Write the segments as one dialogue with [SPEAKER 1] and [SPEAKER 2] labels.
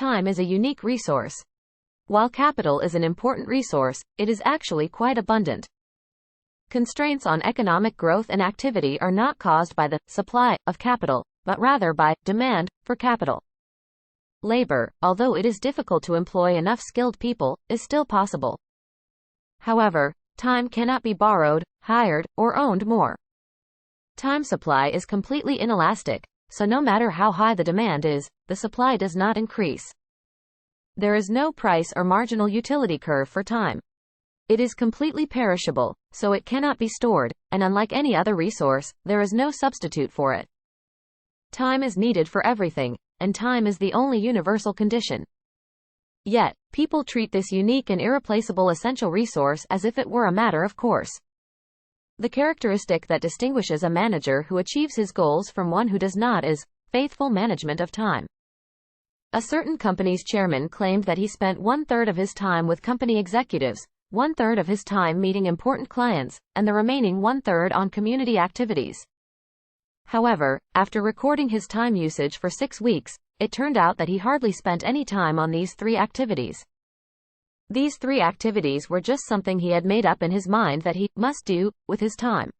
[SPEAKER 1] time is a unique resource. While capital is an important resource, it is actually quite abundant. Constraints on economic growth and activity are not caused by the supply of capital, but rather by demand for capital. Labor, although it is difficult to employ enough skilled people, is still possible. However, time cannot be borrowed, hired, or owned more. Time supply is completely inelastic, so no matter how high the demand is, the supply does not increase. There is no price or marginal utility curve for time. It is completely perishable, so it cannot be stored, and unlike any other resource, there is no substitute for it. Time is needed for everything, and time is the only universal condition. Yet, people treat this unique and irreplaceable essential resource as if it were a matter of course. The characteristic that distinguishes a manager who achieves his goals from one who does not is faithful management of time. A certain company's chairman claimed that he spent 1/3 of his time with company executives, 1/3 of his time meeting important clients, and the remaining 1/3 on community activities. However, after recording his time usage for 6 weeks, it turned out that he hardly spent any time on these 3 activities. These 3 activities were just something he had made up in his mind that he must do with his time.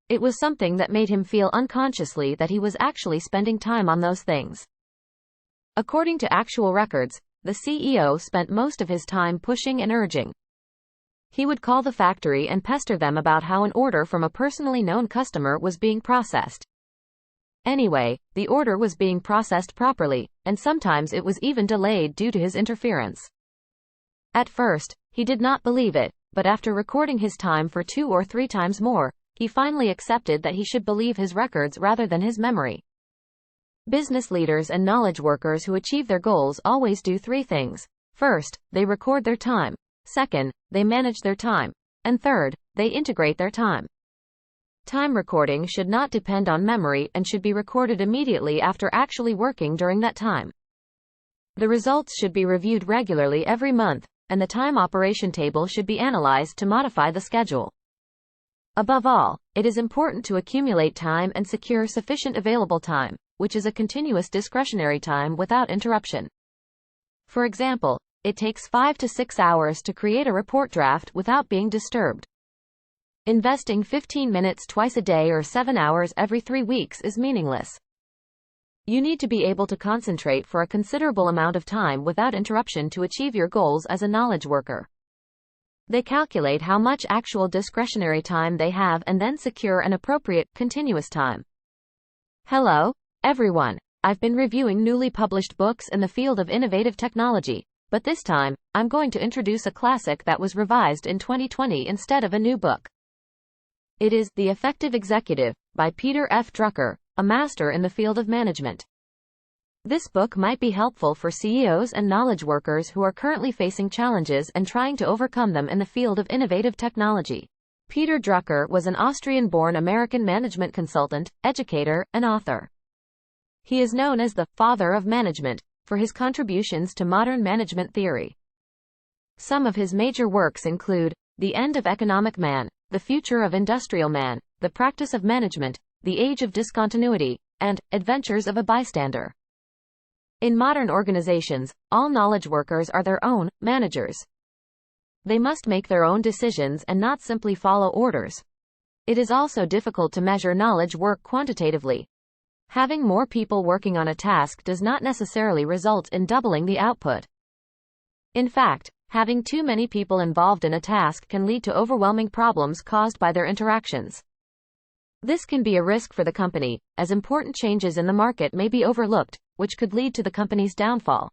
[SPEAKER 1] It was something that made him feel unconsciously that he was actually spending time on those things. According to actual records, the CEO spent most of his time pushing and urging. He would call the factory and pester them about how an order from a personally known customer was being processed. Anyway, the order was being processed properly, and sometimes it was even delayed due to his interference. At first, he did not believe it, but after recording his time for 2 or 3 times more, he finally accepted that he should believe his records rather than his memory. Business leaders and knowledge workers who achieve their goals always do 3 things. First, they record their time. Second, they manage their time. And third, they integrate their time. Time recording should not depend on memory and should be recorded immediately after actually working during that time. The results should be reviewed regularly every month, and the time operation table should be analyzed to modify the schedule. Above all, it is important to accumulate time and secure sufficient available time, which is a continuous discretionary time without interruption. For example, it takes 5 to 6 hours to create a report draft without being disturbed. Investing 15 minutes twice a day or 7 hours every 3 weeks is meaningless. You need to be able to concentrate for a considerable amount of time without interruption to achieve your goals as a knowledge worker. They calculate how much actual discretionary time they have and then secure an appropriate, continuous time. Hello, everyone. I've been reviewing newly published books in the field of innovative technology, but this time, I'm going to introduce a classic that was revised in 2020 instead of a new book. It is The Effective Executive, by Peter F. Drucker, a master in the field of management. This book might be helpful for CEOs and knowledge workers who are currently facing challenges and trying to overcome them in the field of innovative technology. Peter Drucker was an Austrian-born American management consultant, educator, and author. He is known as the father of management for his contributions to modern management theory. Some of his major works include The End of Economic Man, The Future of Industrial Man, The Practice of Management, The Age of Discontinuity, and Adventures of a Bystander. In modern organizations, all knowledge workers are their own managers. They must make their own decisions and not simply follow orders. It is also difficult to measure knowledge work quantitatively. Having more people working on a task does not necessarily result in doubling the output. In fact, having too many people involved in a task can lead to overwhelming problems caused by their interactions. This can be a risk for the company, as important changes in the market may be overlooked, which could lead to the company's downfall.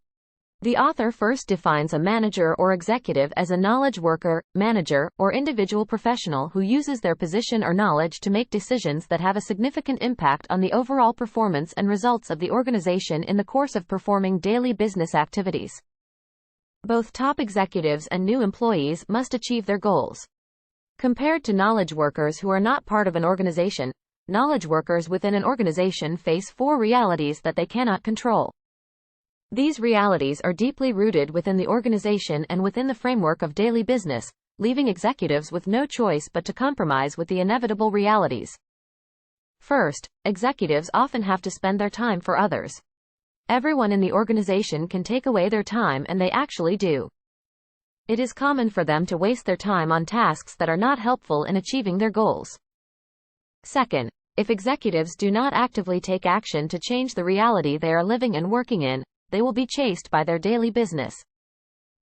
[SPEAKER 1] The author first defines a manager or executive as a knowledge worker, manager, or individual professional who uses their position or knowledge to make decisions that have a significant impact on the overall performance and results of the organization in the course of performing daily business activities. Both top executives and new employees must achieve their goals. Compared to knowledge workers who are not part of an organization, knowledge workers within an organization face 4 realities that they cannot control. These realities are deeply rooted within the organization and within the framework of daily business, leaving executives with no choice but to compromise with the inevitable realities. First, executives often have to spend their time for others. everyone in the organization can take away their time, and they actually do. It is common for them to waste their time on tasks that are not helpful in achieving their goals. Second, if executives do not actively take action to change the reality they are living and working in, they will be chased by their daily business.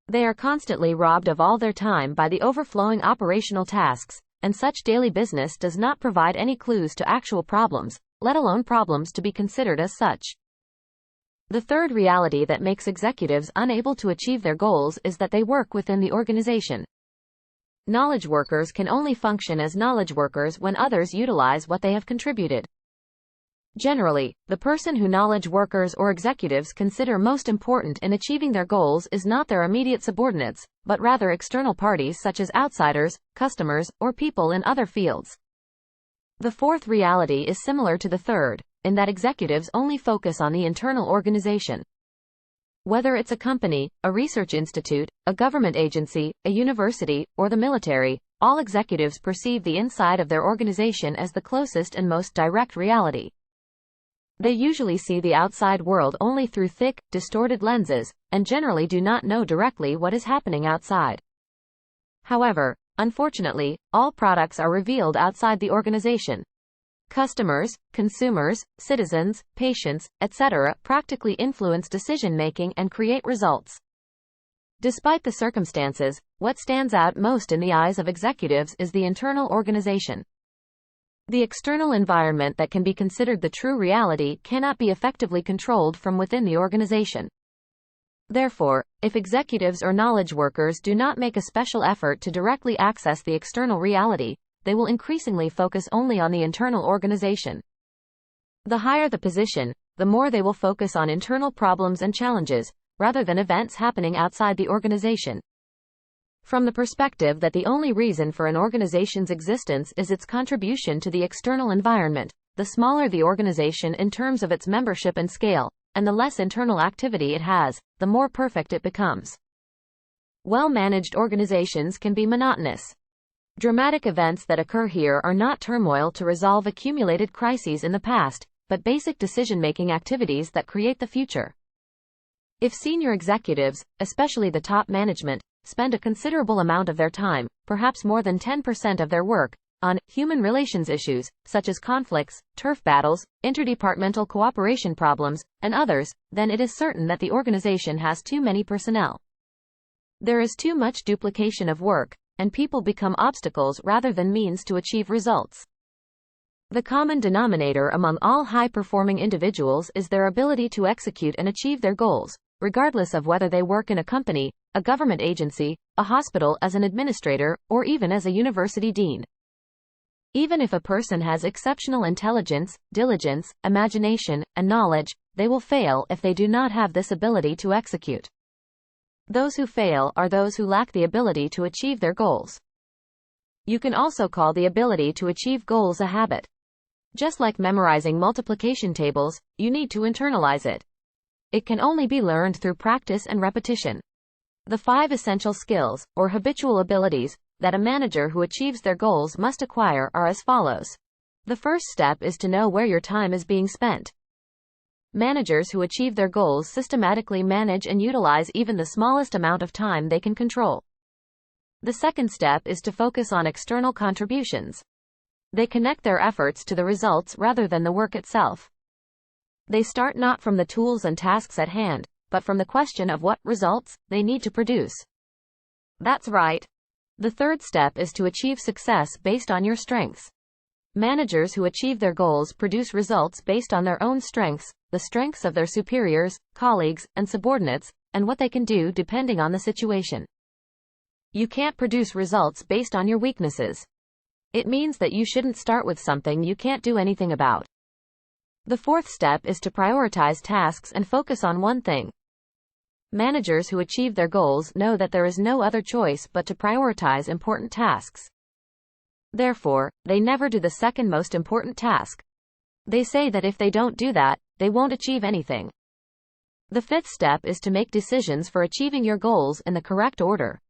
[SPEAKER 1] They are constantly robbed of all their time by the overflowing operational tasks, and such daily business does not provide any clues to actual problems, let alone problems to be considered as such. The third reality that makes executives unable to achieve their goals is that they work within the organization. Knowledge workers can only function as knowledge workers when others utilize what they have contributed. Generally, the person who knowledge workers or executives consider most important in achieving their goals is not their immediate subordinates, but rather external parties such as outsiders, customers, or people in other fields. The fourth reality is similar to the third, in that executives only focus on the internal organization. Whether it's a company, a research institute, a government agency, a university, or the military, all executives perceive the inside of their organization as the closest and most direct reality. They usually see the outside world only through thick, distorted lenses, and generally do not know directly what is happening outside. However, unfortunately, all products are revealed outside the organization. Customers, consumers, citizens, patients, etc. practically influence decision-making and create results. Despite the circumstances, what stands out most in the eyes of executives is the internal organization. The external environment that can be considered the true reality cannot be effectively controlled from within the organization. Therefore, if executives or knowledge workers do not make a special effort to directly access the external reality, they will increasingly focus only on the internal organization. The higher the position, the more they will focus on internal problems and challenges, rather than events happening outside the organization. From the perspective that the only reason for an organization's existence is its contribution to the external environment, the smaller the organization in terms of its membership and scale, and the less internal activity it has, the more perfect it becomes. Well-managed organizations can be monotonous. Dramatic events that occur here are not turmoil to resolve accumulated crises in the past, but basic decision-making activities that create the future. If senior executives, especially the top management, spend a considerable amount of their time, perhaps more than 10% of their work, on human relations issues, such as conflicts, turf battles, interdepartmental cooperation problems, and others, then it is certain that the organization has too many personnel. There is too much duplication of work, and people become obstacles rather than means to achieve results. The common denominator among all high-performing individuals is their ability to execute and achieve their goals, regardless of whether they work in a company, a government agency, a hospital as an administrator, or even as a university dean. Even if a person has exceptional intelligence, diligence, imagination, and knowledge, they will fail if they do not have this ability to execute. Those who fail are those who lack the ability to achieve their goals. You can also call the ability to achieve goals a habit. Just like memorizing multiplication tables, you need to internalize it. It can only be learned through practice and repetition. The 5 essential skills, or habitual abilities, that a manager who achieves their goals must acquire are as follows. The first step is to know where your time is being spent. Managers who achieve their goals systematically manage and utilize even the smallest amount of time they can control. The second step is to focus on external contributions. They connect their efforts to the results rather than the work itself. They start not from the tools and tasks at hand, but from the question of what results they need to produce. That's right. The third step is to achieve success based on your strengths. Managers who achieve their goals produce results based on their own strengths, the strengths of their superiors, colleagues, and subordinates, and what they can do depending on the situation. You can't produce results based on your weaknesses. It means that you shouldn't start with something you can't do anything about. The fourth step is to prioritize tasks and focus on one thing. Managers who achieve their goals know that there is no other choice but to prioritize important tasks. Therefore, they never do the second most important task. They say that if they don't do that, they won't achieve anything. The fifth step is to make decisions for achieving your goals in the correct order.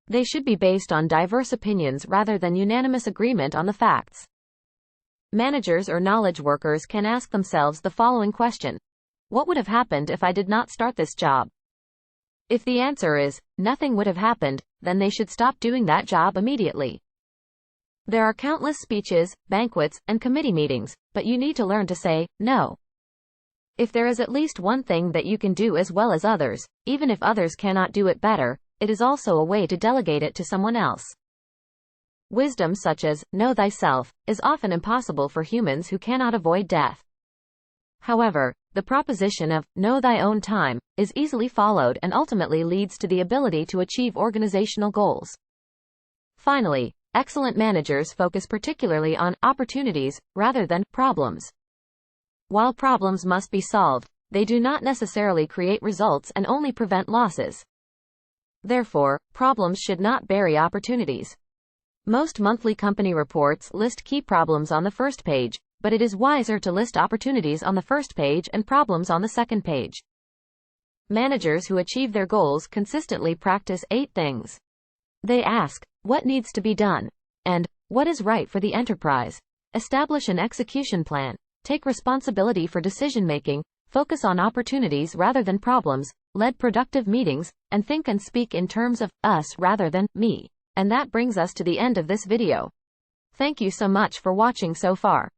[SPEAKER 1] They should be based on diverse opinions rather than unanimous agreement on the facts. Managers or knowledge workers can ask themselves the following question. What would have happened if I did not start this job? If the answer is, nothing would have happened, then they should stop doing that job immediately. There are countless speeches, banquets, and committee meetings, but you need to learn to say, no. If there is at least one thing that you can do as well as others, even if others cannot do it better, it is also a way to delegate it to someone else. Wisdom such as, know thyself, is often impossible for humans who cannot avoid death. However, the proposition of, know thy own time, is easily followed and ultimately leads to the ability to achieve organizational goals. Finally, excellent managers focus particularly on opportunities rather than problems. While problems must be solved, they do not necessarily create results and only prevent losses. Therefore, problems should not bury opportunities. Most monthly company reports list key problems on the first page, but it is wiser to list opportunities on the first page and problems on the second page. Managers who achieve their goals consistently practice 8 things. They ask, what needs to be done? And, what is right for the enterprise? Establish an execution plan. Take responsibility for decision-making, focus on opportunities rather than problems, lead productive meetings, and think and speak in terms of us rather than me. And that brings us to the end of this video. Thank you so much for watching so far.